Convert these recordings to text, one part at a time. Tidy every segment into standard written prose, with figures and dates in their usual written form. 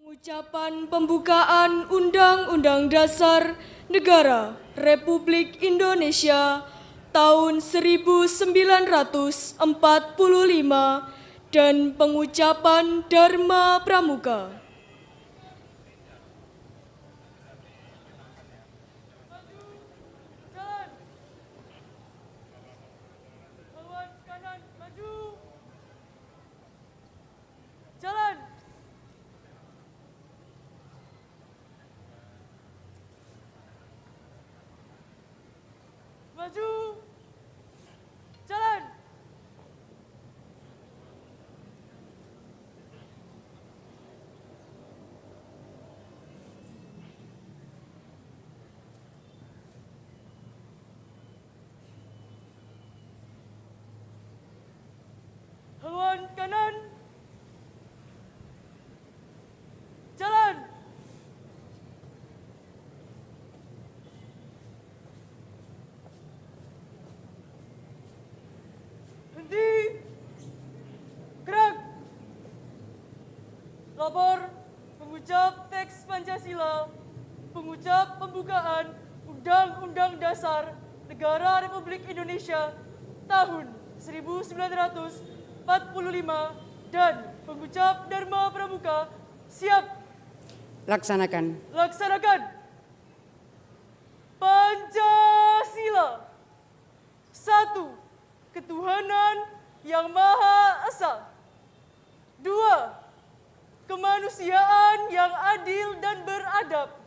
Pengucapan pembukaan Undang-Undang Dasar Negara Republik Indonesia tahun 1945 dan pengucapan Dharma Pramuka. Jalan. Maju. Jalan. Haluan kanan. Jalan. Henti. Gerak. Lapor pengucap teks Pancasila, pengucap pembukaan Undang-Undang Dasar Negara Republik Indonesia tahun 1945 dan pengucap Dharma Pramuka. Siap. Laksanakan. Laksanakan. Pancasila. 1. Ketuhanan yang Maha Esa. 2. Kemanusiaan yang adil dan beradab.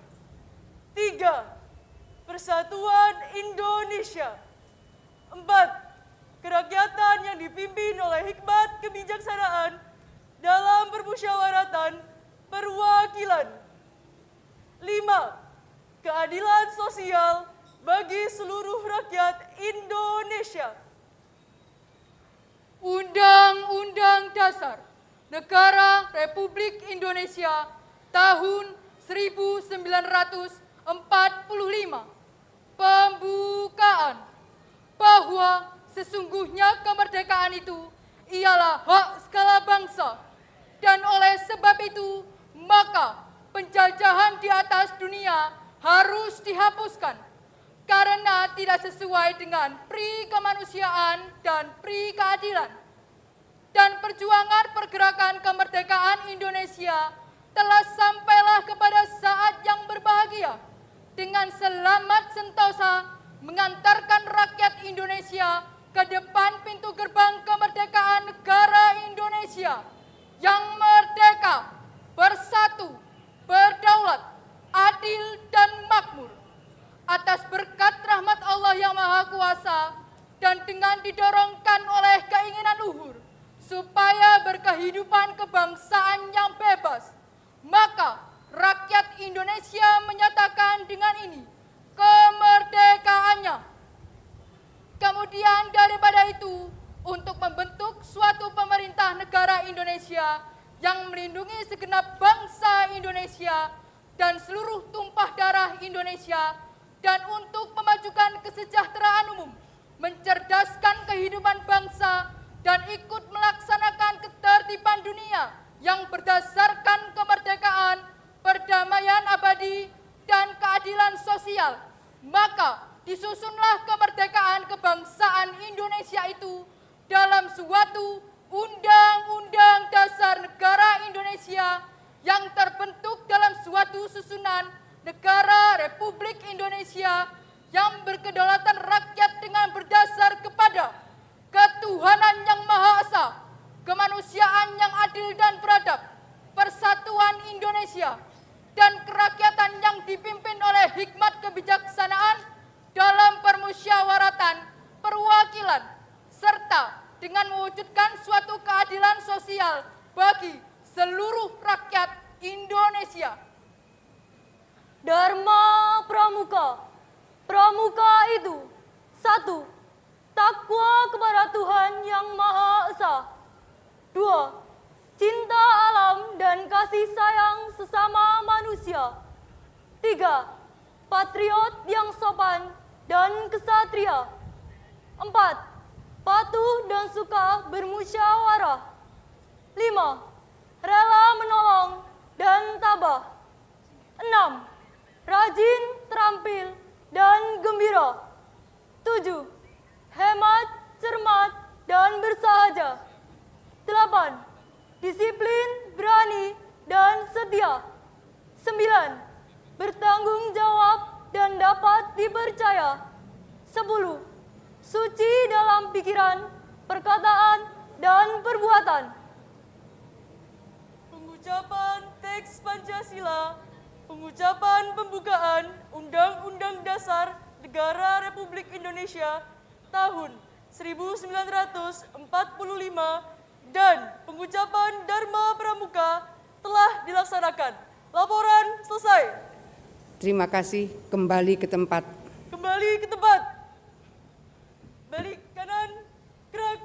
3. Persatuan Indonesia. 4. Kerakyatan yang dipimpin oleh hikmat kebijaksanaan dalam permusyawaratan perwakilan. 5. Keadilan sosial bagi seluruh rakyat Indonesia. Undang-Undang Dasar Negara Republik Indonesia tahun 1945. Pembukaan bahwa sesungguhnya kemerdekaan itu ialah hak segala bangsa, dan oleh sebab itu maka penjajahan di atas dunia harus dihapuskan karena tidak sesuai dengan pri kemanusiaan dan pri keadilan. Dan perjuangan pergerakan kemerdekaan Indonesia telah sampailah kepada saat yang berbahagia dengan selamat sentosa mengantarkan rakyat Indonesia ke depan pintu gerbang kemerdekaan negara Indonesia yang merdeka, bersatu, berdaulat, adil, dan makmur. Atas berkat rahmat Allah yang Maha Kuasa dan dengan didorongkan oleh keinginan luhur supaya berkehidupan kebangsaan yang bebas, maka rakyat Indonesia menyatakan dengan ini kemerdekaannya. Kemudian daripada itu, untuk membentuk suatu pemerintah negara Indonesia yang melindungi segenap bangsa Indonesia dan seluruh tumpah darah Indonesia, dan untuk memajukan kesejahteraan umum, mencerdaskan kehidupan bangsa, dan ikut melaksanakan ketertiban dunia yang berdasarkan kemerdekaan, perdamaian abadi, dan keadilan sosial, maka disusunlah kemerdekaan kebangsaan Indonesia itu dalam suatu Undang-Undang Dasar Negara Indonesia yang terbentuk dalam suatu susunan Negara Republik Indonesia yang berkedaulatan rakyat dengan berdasar kepada ketuhanan yang Maha Esa, kemanusiaan yang adil dan beradab, persatuan Indonesia, dan kerakyatan yang dipimpin oleh hikmat kebijaksanaan dalam permusyawaratan perwakilan, serta dengan mewujudkan suatu keadilan sosial bagi seluruh rakyat Indonesia. Dharma Pramuka. Pramuka itu 1. Takwa kepada Tuhan yang Maha Esa. 2. Cinta alam dan kasih sayang sesama manusia. 3. Patriot yang sopan dan kesatria. 4. Patuh dan suka bermusyawarah. 5. Rela menolong dan tabah. 6. Rajin, terampil, dan gembira. 7. Hemat, cermat, dan bersahaja. 8. Disiplin, berani, dan setia. 9. Bertanggung jawab dan dapat dipercaya. 10. Suci dalam pikiran, perkataan, dan perbuatan. Pengucapan teks Pancasila, pengucapan pembukaan Undang-Undang Dasar Negara Republik Indonesia tahun 1945 dan pengucapan Dharma Pramuka telah dilaksanakan. Laporan selesai. Terima kasih. Kembali ke tempat. Kembali ke tempat. Balik kanan, gerak.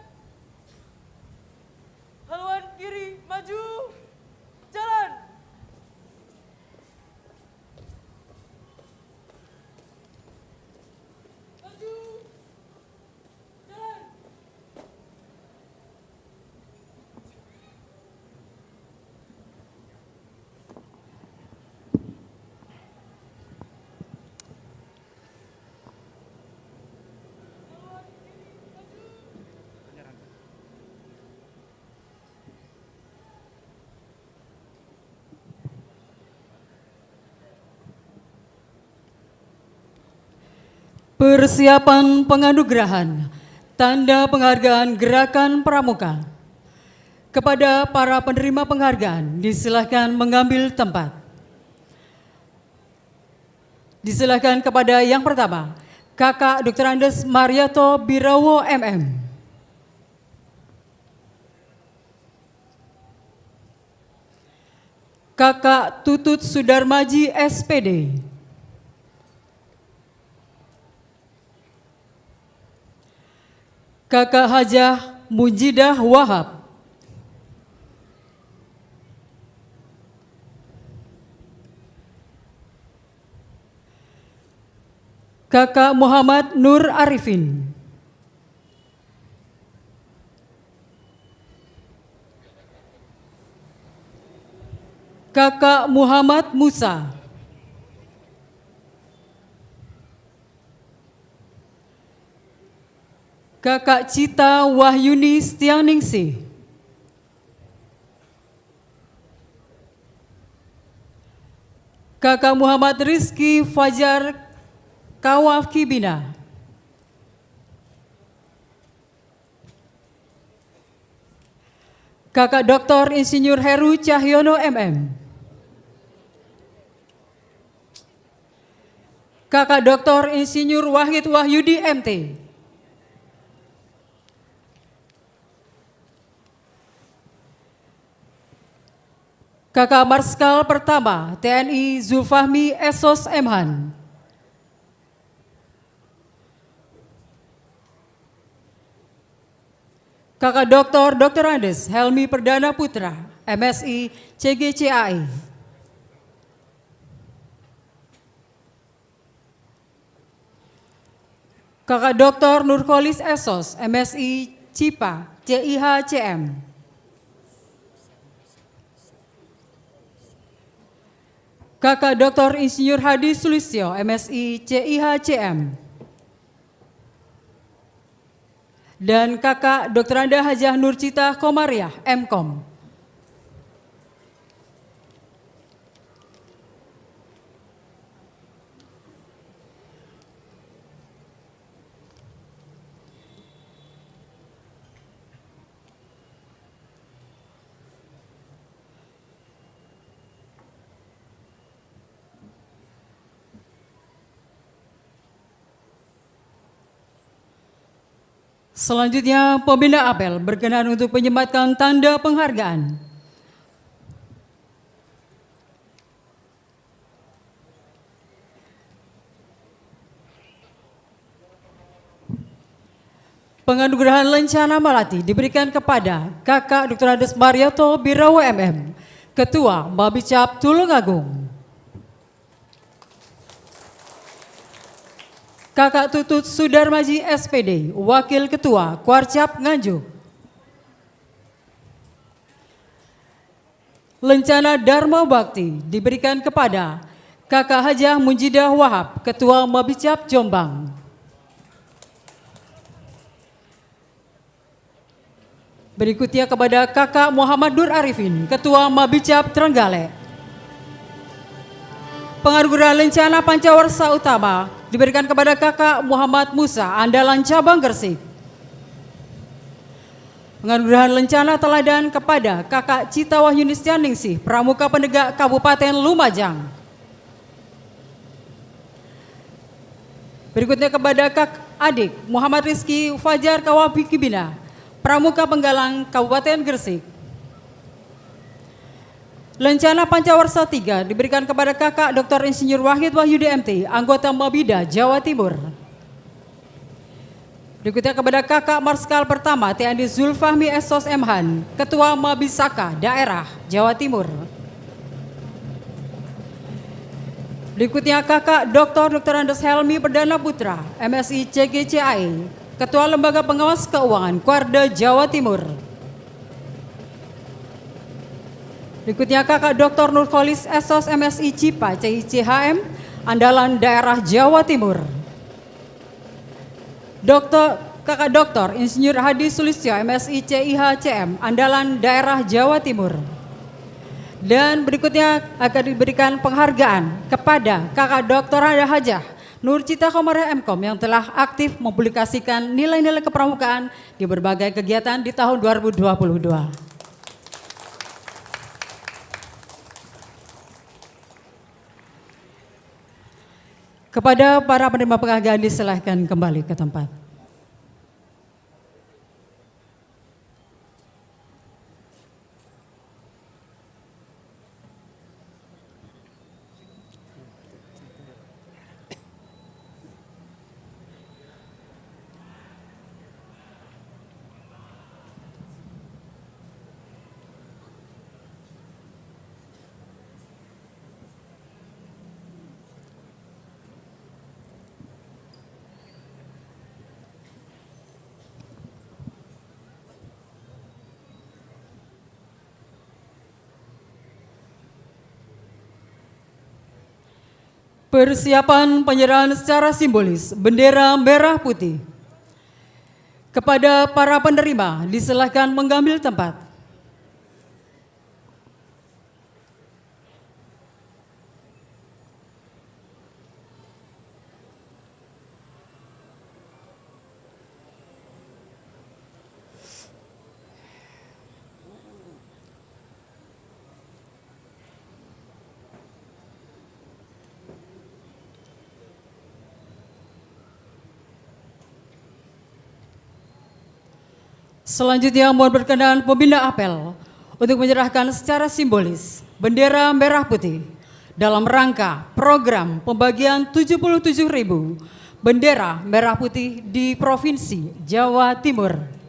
Haluan kiri, maju. Jalan. Maju. Jalan. Persiapan penganugerahan Tanda Penghargaan Gerakan Pramuka. Kepada para penerima penghargaan, disilahkan mengambil tempat. Disilahkan kepada yang pertama, Kakak Dr. Andes Marioto Birawo MM. Kakak Tutut Sudarmaji SPD. Kakak Hajah Mujidah Wahab. Kakak Muhammad Nur Arifin. Kakak Muhammad Musa. Kakak Cita Wahyuni Setianingsih. Kakak Muhammad Rizky Fajar Kawakibina. Kakak Dr. Insinyur Heru Cahyono MM. Kakak Dr. Insinyur Wahid Wahyudi MT. Kakak Marskal Pertama TNI Zulfahmi Esos Emhan. Kakak Dr. Andes Helmi Perdana Putra MSI CGCAI. Kakak Dr. Nurkolis Esos MSI CIPA CIHCM. Kakak Dr. Insinyur Hadi Sulistyo, MSI CIHCM. Dan Kakak Dr. Anda Hajah Nurcita Komariah, MKOM. Selanjutnya, Pembina Apel berkenan untuk menyematkan tanda penghargaan. Penganugerahan Lencana Malati diberikan kepada Kakak Dr. Andes Marioto Birawo MM, Ketua Babicap Tulungagung. Kakak Tutut Sudarmaji SPD, Wakil Ketua Kuarcap Nganjuk. Lencana Dharma Bakti diberikan kepada Kakak Hajah Munjidah Wahab, Ketua Mabicap Jombang. Berikutnya kepada Kakak Muhammad Nur Arifin, Ketua Mabicap Trenggalek. Penganugeraan Lencana Pancawarsa Utama diberikan kepada Kakak Muhammad Musa, Andalan Cabang Gresik. Penganugerahan Lencana Teladan kepada Kakak Cita Wahyunistia Ningsih, Pramuka Penegak Kabupaten Lumajang. Berikutnya kepada Kak Adik Muhammad Rizky Fajar Kawabikibina, Pramuka Penggalang Kabupaten Gresik. Lencana Pancawarsa 3 diberikan kepada Kakak Dr. Insinyur Wahid Wahyudi MT, anggota Mabida, Jawa Timur. Berikutnya kepada Kakak Marskal Pertama TNI Zulfahmi Esos Emhan, Ketua Mabisaka Daerah Jawa Timur. Berikutnya Kakak Dr. Andes Helmi Perdana Putra, MSI CGCAE, Ketua Lembaga Pengawas Keuangan Kuarda Jawa Timur. Berikutnya Kakak Dr. Nurkolis Esos MSI CIPA CICHM, Andalan Daerah Jawa Timur. Kakak Dr. Insinyur Hadi Sulistyo MSI CIHCM, Andalan Daerah Jawa Timur. Dan berikutnya akan diberikan penghargaan kepada Kakak Dr. Hajah Nurcita Komara Mkom yang telah aktif mempublikasikan nilai-nilai kepramukaan di berbagai kegiatan di tahun 2022. Kepada para penerima penghargaan disilahkan kembali ke tempat. Persiapan penyerahan secara simbolis bendera merah putih. Kepada para penerima disilahkan mengambil tempat. Selanjutnya mohon berkenan pembina apel untuk menyerahkan secara simbolis bendera merah putih dalam rangka program pembagian 77.000 bendera merah putih di Provinsi Jawa Timur.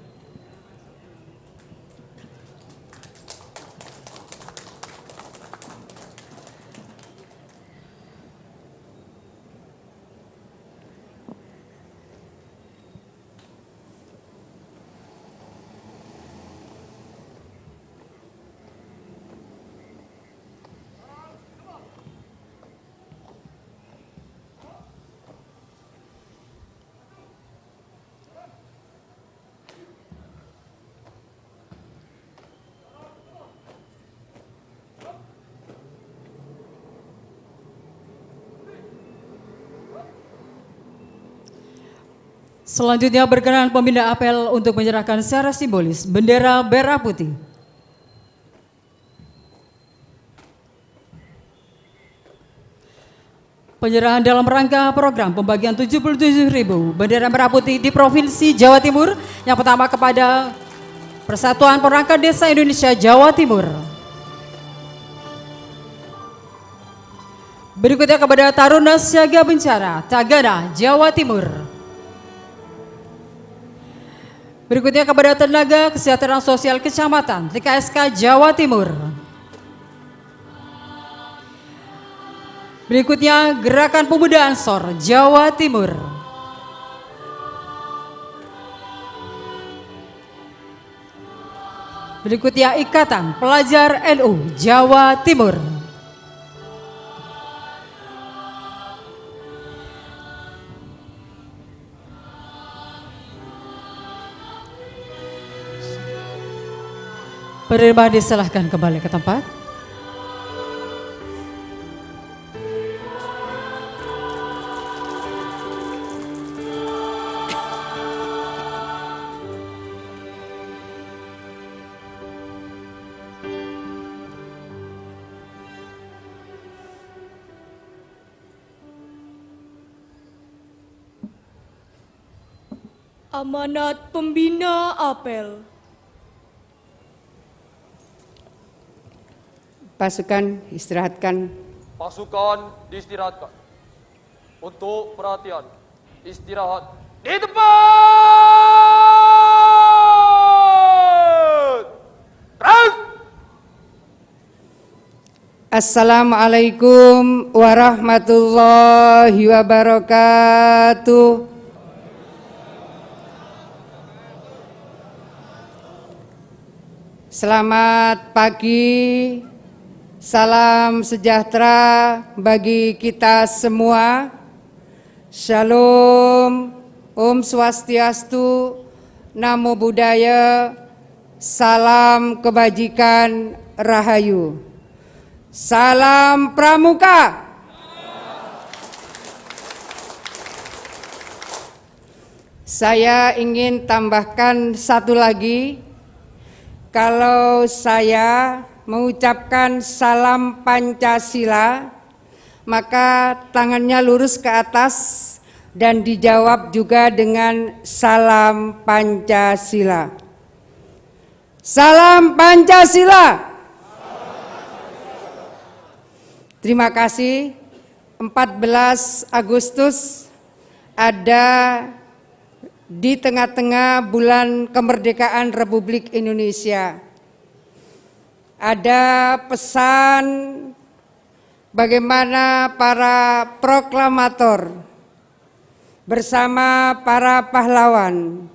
Selanjutnya berkenan pembina apel untuk menyerahkan secara simbolis bendera merah putih. Penyerahan dalam rangka program pembagian 77.000 bendera merah putih di Provinsi Jawa Timur. Yang pertama kepada Persatuan Perangkat Desa Indonesia Jawa Timur. Berikutnya kepada Taruna Siaga Bencana Tagana Jawa Timur. Berikutnya kepada Tenaga Kesejahteraan Sosial Kecamatan TKSK Jawa Timur. Berikutnya Gerakan Pemuda Ansor Jawa Timur. Berikutnya Ikatan Pelajar NU Jawa Timur. Penerima disilahkan kembali ke tempat. Amanat Pembina Apel. Pasukan istirahatkan. Pasukan diistirahatkan. Untuk perhatian, istirahat di tempat. Terus. Assalamualaikum warahmatullahi wabarakatuh. Selamat pagi, salam sejahtera bagi kita semua. Shalom, Om Swastiastu, Namo Buddhaya, salam kebajikan, Rahayu. Salam Pramuka. Saya ingin tambahkan satu lagi. Kalau saya mengucapkan salam Pancasila, maka tangannya lurus ke atas dan dijawab juga dengan salam Pancasila. Salam Pancasila. Terima kasih. 14 Agustus ada di tengah-tengah bulan kemerdekaan Republik Indonesia. Ada pesan bagaimana para proklamator bersama para pahlawan,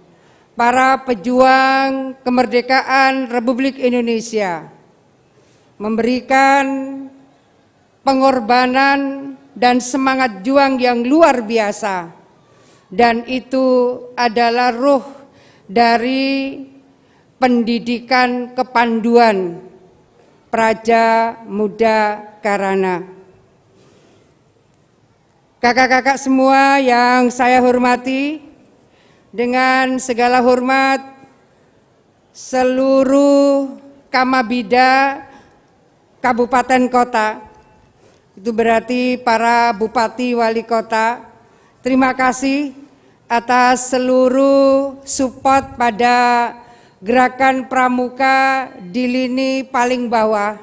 para pejuang kemerdekaan Republik Indonesia memberikan pengorbanan dan semangat juang yang luar biasa. Dan itu adalah ruh dari pendidikan kepanduan Praja Muda Karana. Kakak-kakak semua yang saya hormati, dengan segala hormat seluruh Kamabida Kabupaten Kota, itu berarti para bupati wali kota, terima kasih atas seluruh support pada gerakan pramuka di lini paling bawah.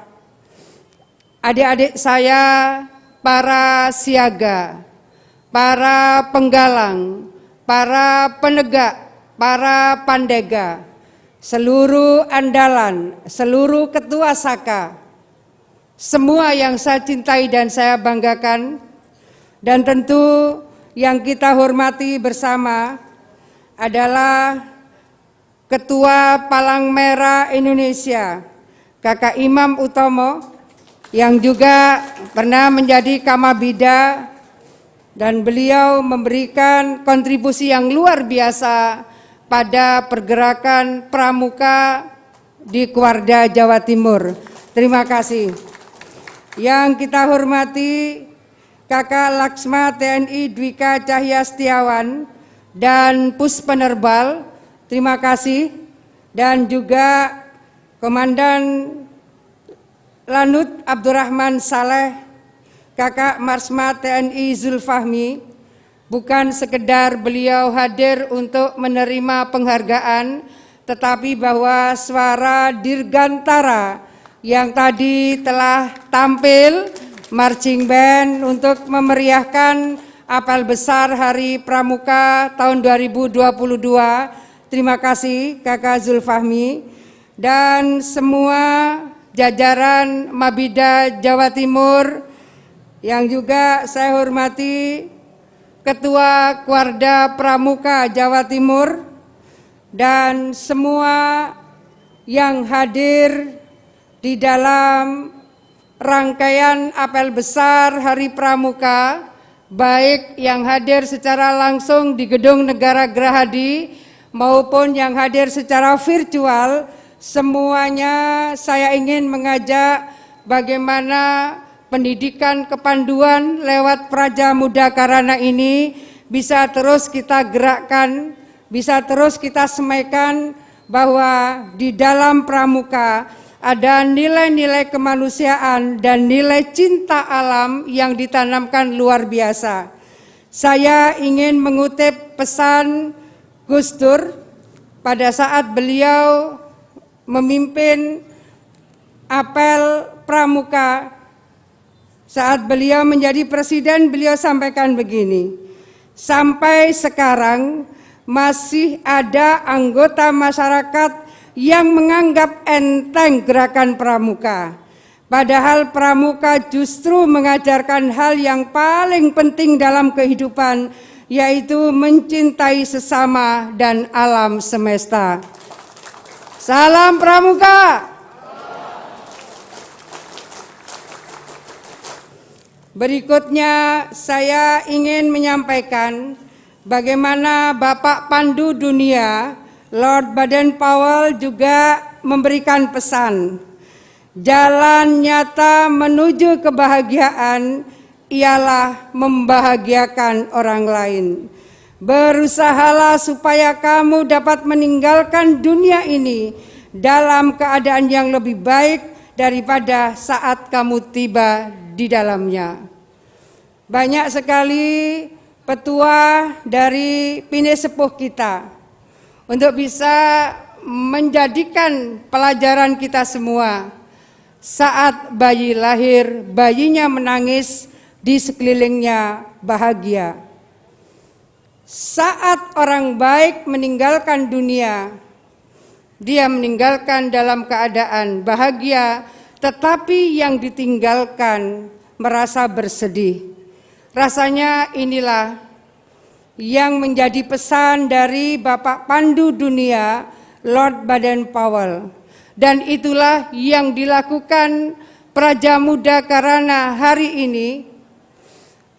Adik-adik saya, para siaga, para penggalang, para penegak, para pandega, seluruh andalan, seluruh ketua saka, semua yang saya cintai dan saya banggakan, dan tentu yang kita hormati bersama adalah Ketua Palang Merah Indonesia, Kakak Imam Utomo, yang juga pernah menjadi Kamabida, dan beliau memberikan kontribusi yang luar biasa pada pergerakan pramuka di Kuarda, Jawa Timur. Terima kasih. Yang kita hormati Kakak Laksma TNI Dwika Cahya Setiawan dan Pus Penerbal, terima kasih. Dan juga Komandan Lanut Abdurrahman Saleh, Kakak Marsma TNI Zulfahmi, bukan sekedar beliau hadir untuk menerima penghargaan, tetapi bahwa suara Dirgantara yang tadi telah tampil marching band untuk memeriahkan apel besar Hari Pramuka tahun 2022. Terima kasih Kakak Zulfahmi dan semua jajaran Mabida Jawa Timur yang juga saya hormati, Ketua Kuarda Pramuka Jawa Timur dan semua yang hadir di dalam rangkaian apel besar Hari Pramuka, baik yang hadir secara langsung di Gedung Negara Gerahadi maupun yang hadir secara virtual, semuanya saya ingin mengajak bagaimana pendidikan kepanduan lewat Praja Muda Karana ini bisa terus kita gerakkan, bisa terus kita semaikan bahwa di dalam pramuka ada nilai-nilai kemanusiaan dan nilai cinta alam yang ditanamkan luar biasa. Saya ingin mengutip pesan Gus Dur pada saat beliau memimpin apel pramuka. Saat beliau menjadi presiden, beliau sampaikan begini, sampai sekarang masih ada anggota masyarakat yang menganggap enteng gerakan pramuka. Padahal pramuka justru mengajarkan hal yang paling penting dalam kehidupan, yaitu mencintai sesama dan alam semesta. Salam pramuka. Berikutnya saya ingin menyampaikan bagaimana Bapak Pandu Dunia, Lord Baden-Powell juga memberikan pesan. Jalan nyata menuju kebahagiaan ialah membahagiakan orang lain. Berusahalah supaya kamu dapat meninggalkan dunia ini dalam keadaan yang lebih baik daripada saat kamu tiba di dalamnya. Banyak sekali petua dari pine sepuh kita untuk bisa menjadikan pelajaran kita semua. Saat bayi lahir, bayinya menangis, di sekelilingnya bahagia. Saat orang baik meninggalkan dunia, dia meninggalkan dalam keadaan bahagia, tetapi yang ditinggalkan merasa bersedih. Rasanya inilah yang menjadi pesan dari Bapak Pandu Dunia, Lord Baden-Powell. Dan itulah yang dilakukan Praja Muda Karana hari ini.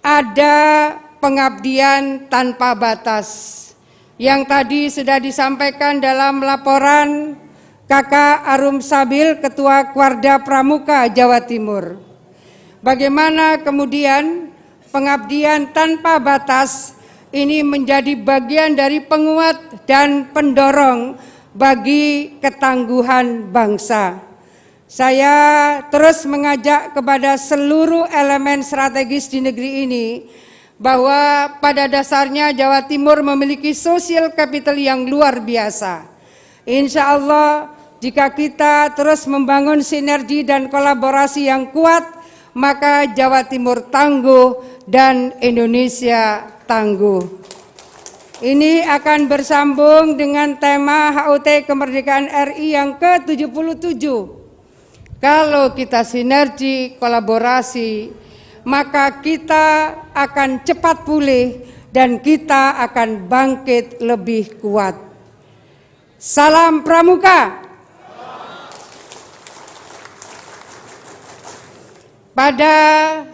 Ada pengabdian tanpa batas yang tadi sudah disampaikan dalam laporan Kakak Arum Sabil, Ketua Kuarda Pramuka Jawa Timur. Bagaimana kemudian pengabdian tanpa batas ini menjadi bagian dari penguat dan pendorong bagi ketangguhan bangsa. Saya terus mengajak kepada seluruh elemen strategis di negeri ini bahwa pada dasarnya Jawa Timur memiliki social capital yang luar biasa. Insya Allah jika kita terus membangun sinergi dan kolaborasi yang kuat, maka Jawa Timur tangguh dan Indonesia tangguh. Ini akan bersambung dengan tema HUT Kemerdekaan RI yang ke-77. Kalau kita sinergi, kolaborasi, maka kita akan cepat pulih dan kita akan bangkit lebih kuat. Salam Pramuka. Pada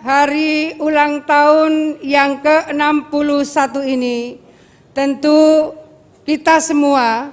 hari ulang tahun yang ke-61 ini, tentu kita semua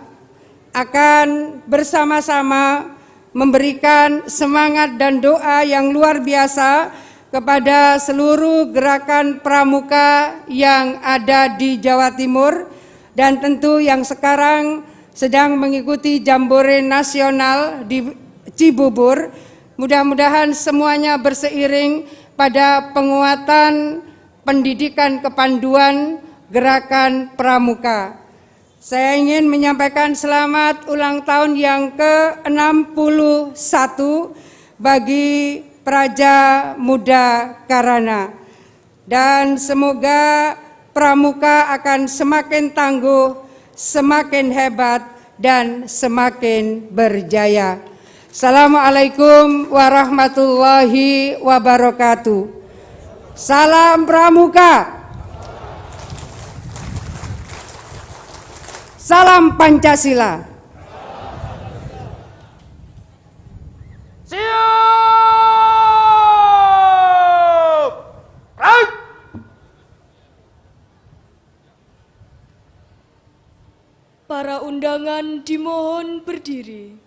akan bersama-sama memberikan semangat dan doa yang luar biasa kepada seluruh gerakan pramuka yang ada di Jawa Timur dan tentu yang sekarang sedang mengikuti Jambore Nasional di Cibubur. Mudah-mudahan semuanya berseiring pada penguatan pendidikan kepanduan gerakan pramuka. Saya ingin menyampaikan selamat ulang tahun yang ke-61 bagi Praja Muda Karana. Dan semoga pramuka akan semakin tangguh, semakin hebat, dan semakin berjaya. Assalamualaikum warahmatullahi wabarakatuh. Salam Pramuka. Salam Pancasila. Para undangan dimohon berdiri.